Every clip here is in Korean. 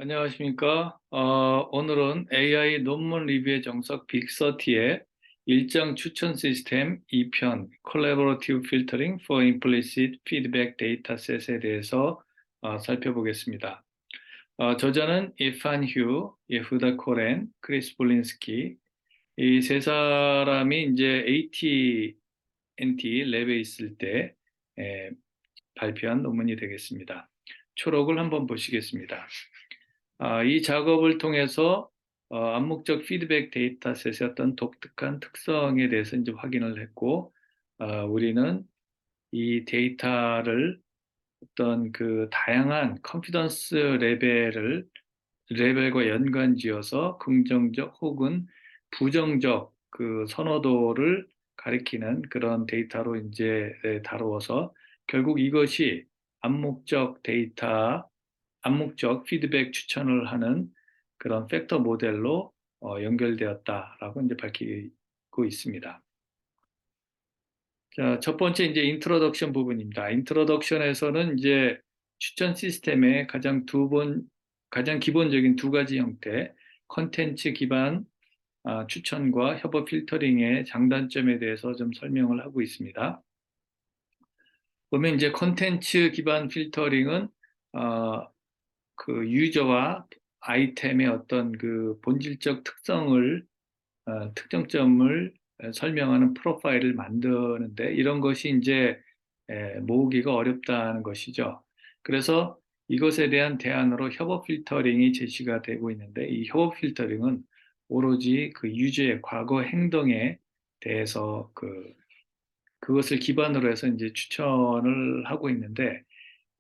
안녕하십니까? 오늘은 AI 논문 리뷰의 정석 빅30의 일정 추천 시스템 2편 Collaborative Filtering for Implicit Feedback Dataset에 대해서 살펴보겠습니다. 저자는 이판 휴, 예후다 코렌, 크리스 볼린스키 이 세 사람이 이제 AT&T 랩에 있을 때 발표한 논문이 되겠습니다. 초록을 한번 보시겠습니다. 이 작업을 통해서 암묵적 피드백 데이터셋의 어떤 독특한 특성에 대해서 이제 확인을 했고, 우리는 이 데이터를 어떤 그 다양한 컨피던스 레벨과 연관지어서 긍정적 혹은 부정적 그 선호도를 가리키는 그런 데이터로 이제 다루어서 결국 이것이 암묵적 데이터 암묵적 피드백 추천을 하는 그런 팩터 모델로 연결되었다라고 이제 밝히고 있습니다. 자, 첫 번째 이제 인트로덕션 부분입니다. 인트로덕션에서는 이제 추천 시스템의 가장 기본적인 두 가지 형태, 컨텐츠 기반 추천과 협업 필터링의 장단점에 대해서 좀 설명을 하고 있습니다. 보면 이제 컨텐츠 기반 필터링은 어, 그 유저와 아이템의 어떤 그 본질적 특정점을 설명하는 프로파일을 만드는데 이런 것이 이제 모으기가 어렵다는 것이죠. 그래서 이것에 대한 대안으로 협업 필터링이 제시가 되고 있는데 이 협업 필터링은 오로지 그 유저의 과거 행동에 대해서 그것을 기반으로 해서 이제 추천을 하고 있는데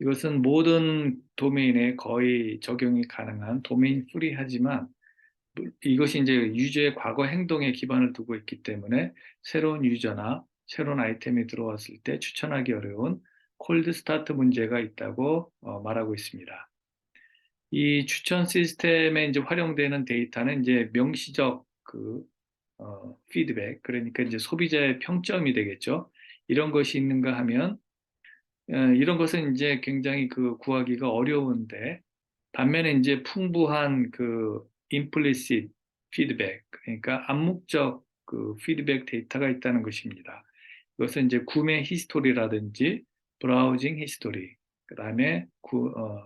이것은 모든 도메인에 거의 적용이 가능한 도메인 프리하지만 이것이 이제 유저의 과거 행동에 기반을 두고 있기 때문에 새로운 유저나 새로운 아이템이 들어왔을 때 추천하기 어려운 콜드 스타트 문제가 있다고 말하고 있습니다. 이 추천 시스템에 이제 활용되는 데이터는 이제 명시적 피드백, 그러니까 이제 소비자의 평점이 되겠죠. 이런 것이 있는가 하면 이런 것은 이제 굉장히 구하기가 어려운데 반면에 이제 풍부한 implicit 피드백, 그러니까 암묵적 피드백 데이터가 있다는 것입니다. 이것은 이제 구매 히스토리라든지 브라우징 히스토리, 그다음에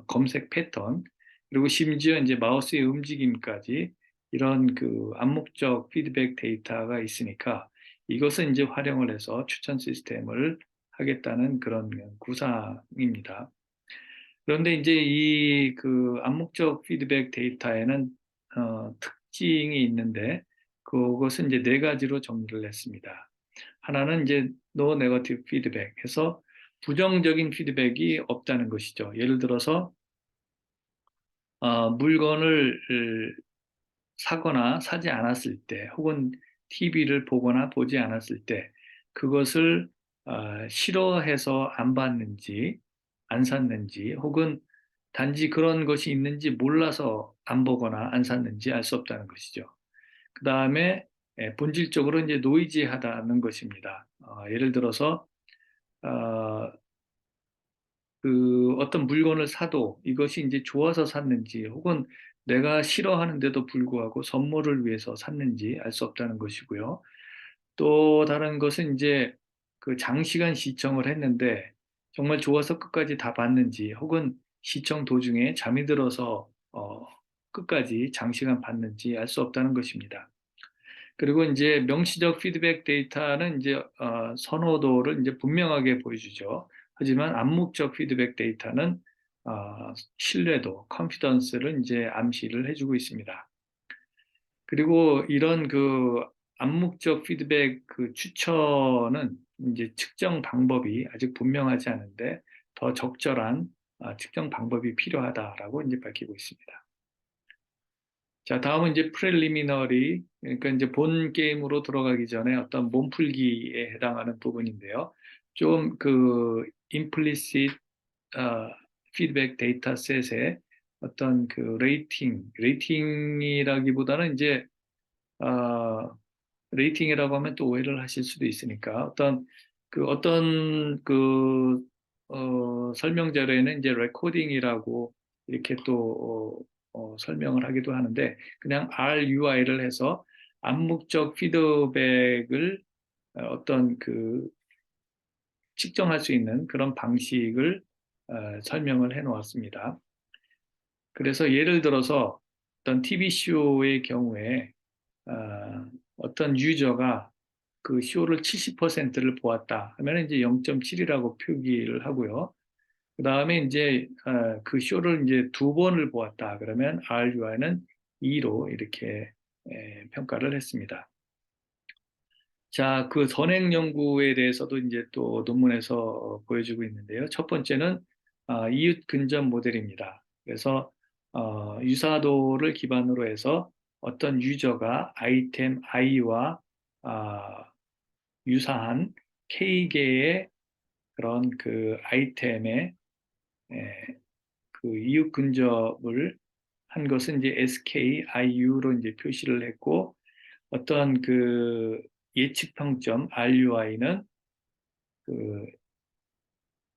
검색 패턴, 그리고 심지어 이제 마우스의 움직임까지 이런 암묵적 피드백 데이터가 있으니까 이것은 이제 활용을 해서 추천 시스템을 하겠다는 그런 구상입니다. 그런데 이제 이 암묵적 피드백 데이터에는 특징이 있는데 그것은 이제 네 가지로 정리를 했습니다. 하나는 이제 no negative feedback 해서 부정적인 피드백이 없다는 것이죠. 예를 들어서 물건을 사거나 사지 않았을 때 혹은 TV를 보거나 보지 않았을 때 그것을 싫어해서 안 봤는지 안 샀는지 혹은 단지 그런 것이 있는지 몰라서 안 보거나 안 샀는지 알 수 없다는 것이죠. 그 다음에 본질적으로 이제 노이지하다는 것입니다. 예를 들어서 어, 어떤 물건을 사도 이것이 이제 좋아서 샀는지 혹은 내가 싫어하는데도 불구하고 선물을 위해서 샀는지 알 수 없다는 것이고요. 또 다른 것은 이제 장시간 시청을 했는데 정말 좋아서 끝까지 다 봤는지 혹은 시청 도중에 잠이 들어서 끝까지 장시간 봤는지 알 수 없다는 것입니다. 그리고 이제 명시적 피드백 데이터는 이제 선호도를 이제 분명하게 보여주죠. 하지만 암묵적 피드백 데이터는 신뢰도, 컨피던스를 이제 암시를 해주고 있습니다. 그리고 이런 암묵적 피드백 추천은 이제 측정 방법이 아직 분명하지 않은데 더 적절한 측정 방법이 필요하다라고 이제 밝히고 있습니다. 자, 다음은 이제 프렐리미너리, 그러니까 이제 본 게임으로 들어가기 전에 어떤 몸풀기에 해당하는 부분인데요. 좀 implicit 피드백 데이터셋의 어떤 레이팅이라기보다는 이제 어, 레이팅이라고 하면 또 오해를 하실 수도 있으니까 어떤 설명 자료에는 이제 레코딩이라고 이렇게 또 설명을 하기도 하는데 그냥 RUI를 해서 암묵적 피드백을 어떤 그 측정할 수 있는 그런 방식을 설명을 해 놓았습니다. 그래서 예를 들어서 어떤 TV쇼의 경우에 어떤 유저가 그 쇼를 70%를 보았다 하면 이제 0.7이라고 표기를 하고요. 그 다음에 이제 그 쇼를 이제 두 번을 보았다 그러면 RUI는 2로 이렇게 평가를 했습니다. 자, 그 선행 연구에 대해서도 이제 또 논문에서 보여주고 있는데요. 첫 번째는 이웃 근접 모델입니다. 그래서 유사도를 기반으로 해서 어떤 유저가 아이템 I와 유사한 K개의 그런 그 아이템의 에, 그 이웃 근접을 한 것은 이제 SKIU로 이제 표시를 했고 어떤 그 예측 평점 RUI는 그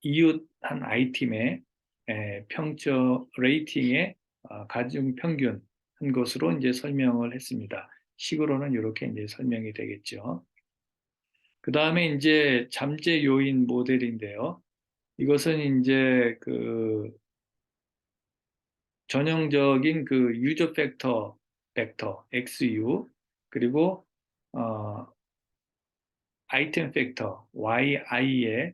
이웃 한 아이템의 평점 레이팅의 가중 평균 한 것으로 이제 설명을 했습니다. 식으로는 이렇게 이제 설명이 되겠죠. 그 다음에 이제 잠재 요인 모델인데요. 이것은 이제 그 전형적인 그 유저 벡터 XU 그리고 어, 아이템 팩터 YI의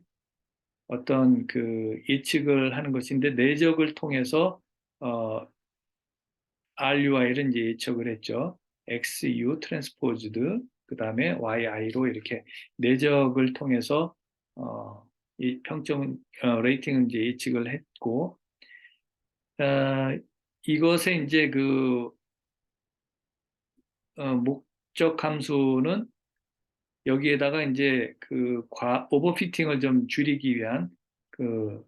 어떤 그 예측을 하는 것인데 내적을 통해서 RUI를 이제 예측을 했죠. XU 트랜스포즈드 그 다음에 YI로 이렇게 내적을 통해서 이 평점 레이팅을 이제 예측을 했고 어, 이것에 이제 그 목적 함수는 여기에다가 이제 그 오버피팅을 좀 줄이기 위한 그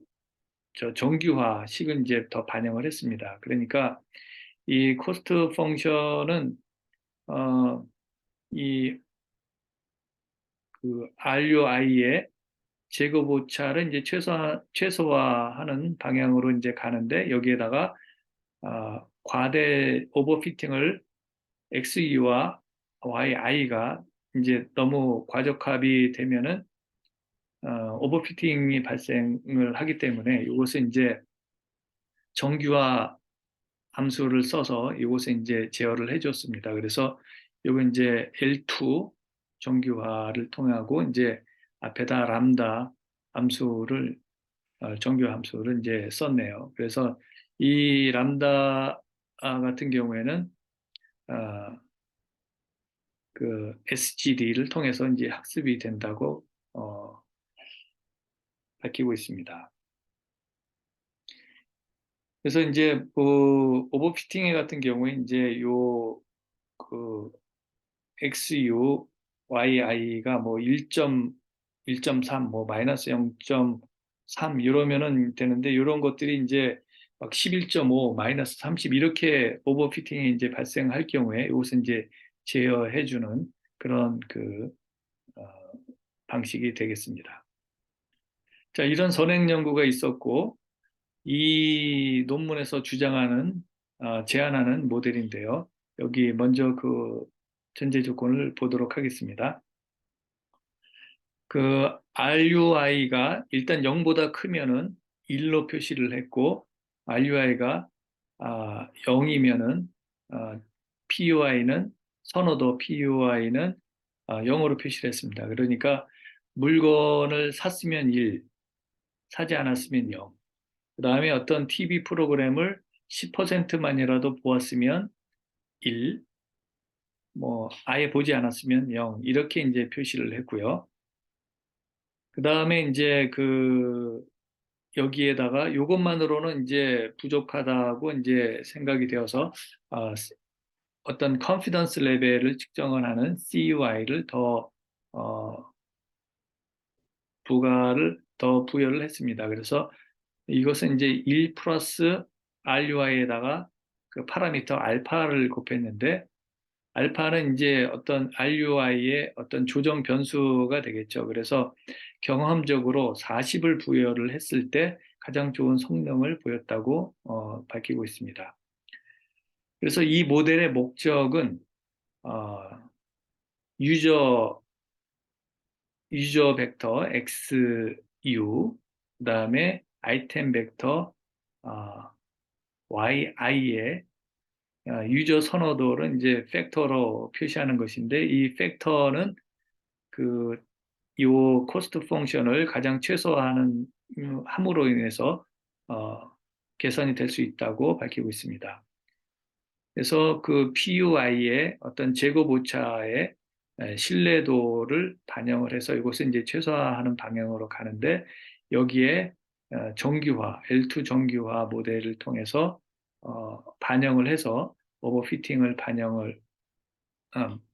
정규화식을 이제 더 반영을 했습니다. 그러니까 이 코스트 펑션은 이 그 RUI의 제곱 오차를 이제 최소화하는 방향으로 이제 가는데 여기에다가 과대 오버피팅을 XU와 YI가 이제 너무 과적합이 되면은 오버피팅이 발생을 하기 때문에 이것은 이제 정규화 함수를 써서 이곳에 이제 제어를 해줬습니다. 그래서 이건 이제 L2 정규화를 통하고 이제 앞에다 람다 함수를 정규화 함수를 이제 썼네요. 그래서 이 람다 같은 경우에는 어, 그 SGD를 통해서 이제 학습이 된다고 밝히고 있습니다. 그래서 이제 그 오버피팅 같은 경우에 이제 요그 XU, YI가 뭐 1.3, 뭐 마이너스 0.3 이러면은 되는데 이런 것들이 이제 막 11.5, 마이너스 30 이렇게 오버피팅이 이제 발생할 경우에 이것은 이제 제어해주는 그런 그 어, 방식이 되겠습니다. 자, 이런 선행 연구가 있었고 이 논문에서 주장하는 제안하는 모델인데요. 여기 먼저 그 전제 조건을 보도록 하겠습니다. 그 RUI가 일단 0보다 크면은 1로 표시를 했고 RUI가 0이면은 PUI는 선호도 PUI는 0으로 표시를 했습니다. 그러니까 물건을 샀으면 1, 사지 않았으면 0. 그다음에 어떤 TV 프로그램을 10%만이라도 보았으면 1, 뭐 아예 보지 않았으면 0 이렇게 이제 표시를 했고요. 그 다음에 이제 그 여기에다가 이것만으로는 이제 부족하다고 이제 생각이 되어서 어떤 컨피던스 레벨을 측정을 하는 CUI를 어, 더 부여를 했습니다. 그래서 이것은 이제 1 플러스 RUI에다가 그 파라미터 알파를 곱했는데 알파는 이제 어떤 RUI의 어떤 조정 변수가 되겠죠. 그래서 경험적으로 40을 부여를 했을 때 가장 좋은 성능을 보였다고 밝히고 있습니다. 그래서 이 모델의 목적은 어, 유저 유저 벡터 XU, 그다음에 아이템 벡터 YI의 유저 선호도를 이제 팩터로 표시하는 것인데, 이 팩터는 그 요 코스트 펑션을 가장 최소화하는 함으로 인해서 어, 개선이 될 수 있다고 밝히고 있습니다. 그래서 그 PUI의 어떤 재고 보차의 신뢰도를 반영을 해서 이것을 이제 최소화하는 방향으로 가는데, 여기에 정규화, L2 정규화 모델을 통해서 반영을 해서 오버피팅을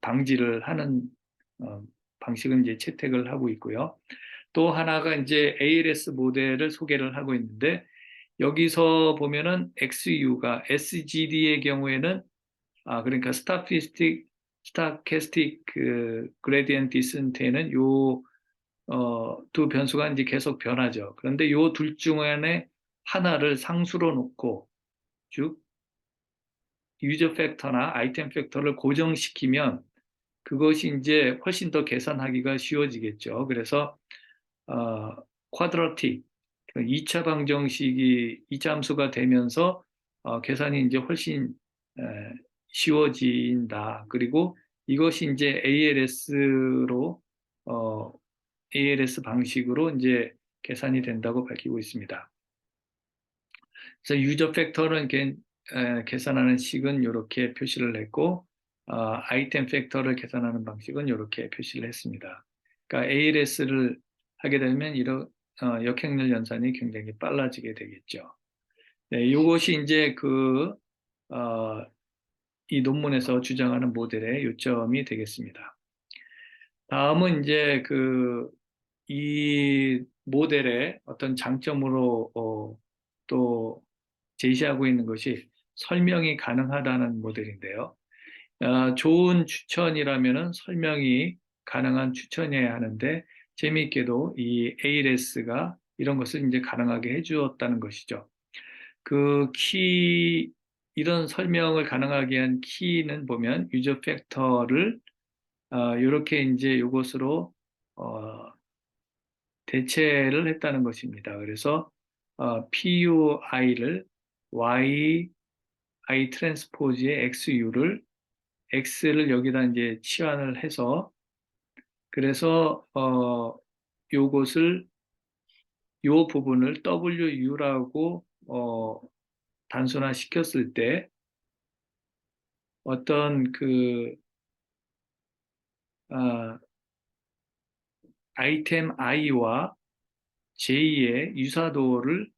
방지를 하는 어, 방식은 이제 채택을 하고 있고요. 또 하나가 이제 ALS 모델을 소개를 하고 있는데, 여기서 보면은 XU가 SGD의 경우에는 그러니까 스타캐스틱 그 그레디언트 디센트에는 요 두 변수가 이제 계속 변하죠. 그런데 요 둘 중에 하나를 상수로 놓고, 즉 유저 팩터나 아이템 팩터를 고정시키면 그것이 이제 훨씬 더 계산하기가 쉬워지겠죠. 그래서 어, 쿼드러틱, 2차 방정식이 2차 함수가 되면서 계산이 이제 훨씬 에, 쉬워진다. 그리고 이것이 이제 ALS 방식으로 이제 계산이 된다고 밝히고 있습니다. 그래서 유저 팩터는 계산하는 식은 이렇게 표시를 했고, 아이템 팩터를 계산하는 방식은 이렇게 표시를 했습니다. 그러니까 ALS를 하게 되면 이런 역행렬 연산이 굉장히 빨라지게 되겠죠. 네, 이것이 이제 이 논문에서 주장하는 모델의 요점이 되겠습니다. 다음은 이제 이 모델의 어떤 장점으로 또 제시하고 있는 것이 설명이 가능하다는 모델인데요. 좋은 추천이라면은 설명이 가능한 추천이어야 하는데, 재미있게도 이 ALS가 이런 것을 이제 가능하게 해주었다는 것이죠. 이런 설명을 가능하게 한 키는 보면 유저 팩터를 이렇게 이제 이것으로 대체를 했다는 것입니다. 그래서 PUI를 I 트랜스포즈의 XU를 X를 여기다 이제 치환을 해서, 그래서 요것을 요 부분을 WU라고 단순화 시켰을 때 어떤 아, 아이템 I와 J의 유사도를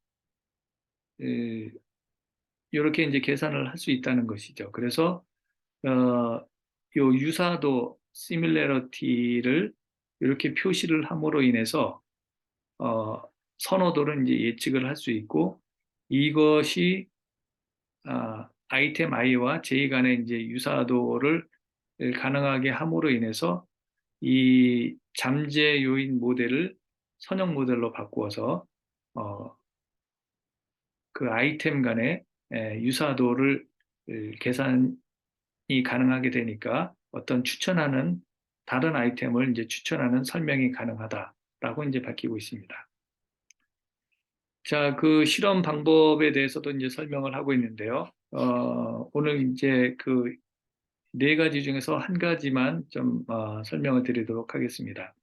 이렇게 이제 계산을 할 수 있다는 것이죠. 그래서 요 유사도 시밀러리티를 이렇게 표시를 함으로 인해서 어, 선호도를 이제 예측을 할 수 있고, 이것이 아이템 I와 J 간의 이제 유사도를 가능하게 함으로 인해서 이 잠재 요인 모델을 선형 모델로 바꾸어서 어, 그 아이템 간의 유사도를 계산이 가능하게 되니까 어떤 다른 아이템을 이제 추천하는 설명이 가능하다라고 이제 밝히고 있습니다. 자, 그 실험 방법에 대해서도 이제 설명을 하고 있는데요. 오늘 이제 그 네 가지 중에서 한 가지만 좀 설명을 드리도록 하겠습니다.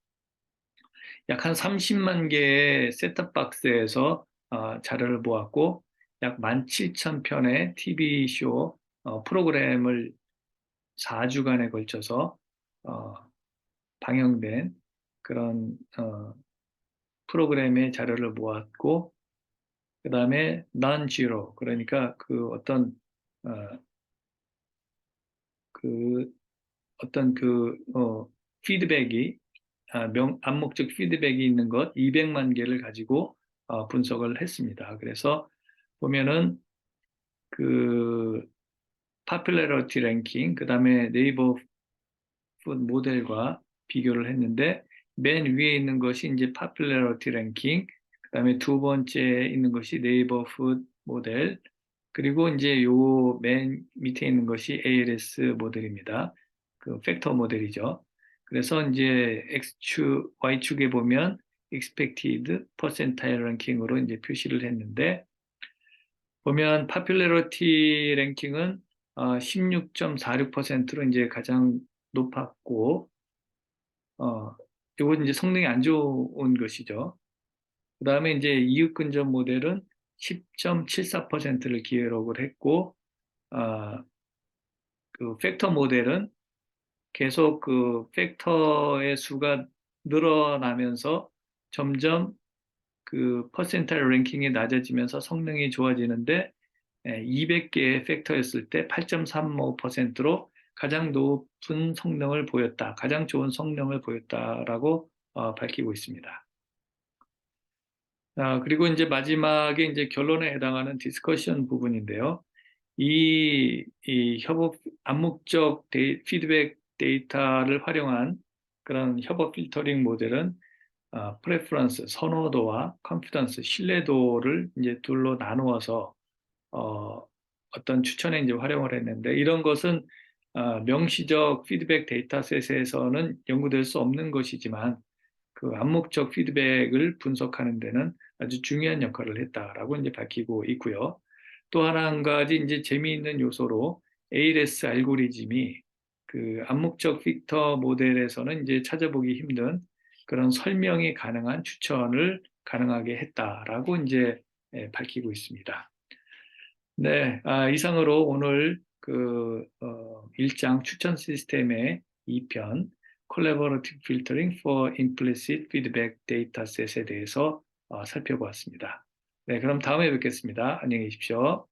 약 한 30만 개의 셋톱박스에서 자료를 모았고, 약 17,000편의 TV쇼 프로그램을 4주간에 걸쳐서 어, 방영된 그런 프로그램의 자료를 모았고, 그 다음에 non-zero, 그러니까 어, 그 어떤 피드백이 암묵적 피드백이 있는 것 200만 개를 가지고 분석을 했습니다. 그래서 보면은 그 popularity 랭킹, 그 다음에 네이버 푸드 모델과 비교를 했는데, 맨 위에 있는 것이 이제 popularity 랭킹, 그 다음에 두 번째에 있는 것이 네이버 푸드 모델, 그리고 이제 요 맨 밑에 있는 것이 ALS 모델입니다. 그 팩터 모델이죠. 그래서 이제 X축, Y축에 보면 expected percentile ranking으로 이제 표시를 했는데 보면 popularity 랭킹은 16.46%로 이제 가장 높았고 요건 이제 성능이 안 좋은 것이죠. 그다음에 이제 이웃 근접 모델은 10.74%를 기록을 했고 아, 그 팩터 모델은 계속 그 팩터의 수가 늘어나면서 점점 그 퍼센타일 랭킹이 낮아지면서 성능이 좋아지는데 200개의 팩터였을 때 8.35%로 가장 높은 성능을 보였다. 가장 좋은 성능을 보였다라고 밝히고 있습니다. 그리고 이제 마지막에 이제 결론에 해당하는 디스커션 부분인데요. 이 협업 암묵적 피드백 데이터를 활용한 그런 협업 필터링 모델은 프레퍼런스, 선호도와 컨피던스, 신뢰도를 이제 둘로 나누어서 어떤 추천에 이제 활용을 했는데 이런 것은 명시적 피드백 데이터셋에서는 연구될 수 없는 것이지만 그 암묵적 피드백을 분석하는 데는 아주 중요한 역할을 했다라고 이제 밝히고 있고요. 또 하나 한 가지 이제 재미있는 요소로 ALS 알고리즘이 그 암묵적 픽터 모델에서는 이제 찾아보기 힘든 그런 설명이 가능한 추천을 가능하게 했다라고 이제 밝히고 있습니다. 네, 이상으로 오늘 그 1장 추천 시스템의 2편 Collaborative Filtering for Implicit Feedback Dataset에 대해서 살펴보았습니다. 네, 그럼 다음에 뵙겠습니다. 안녕히 계십시오.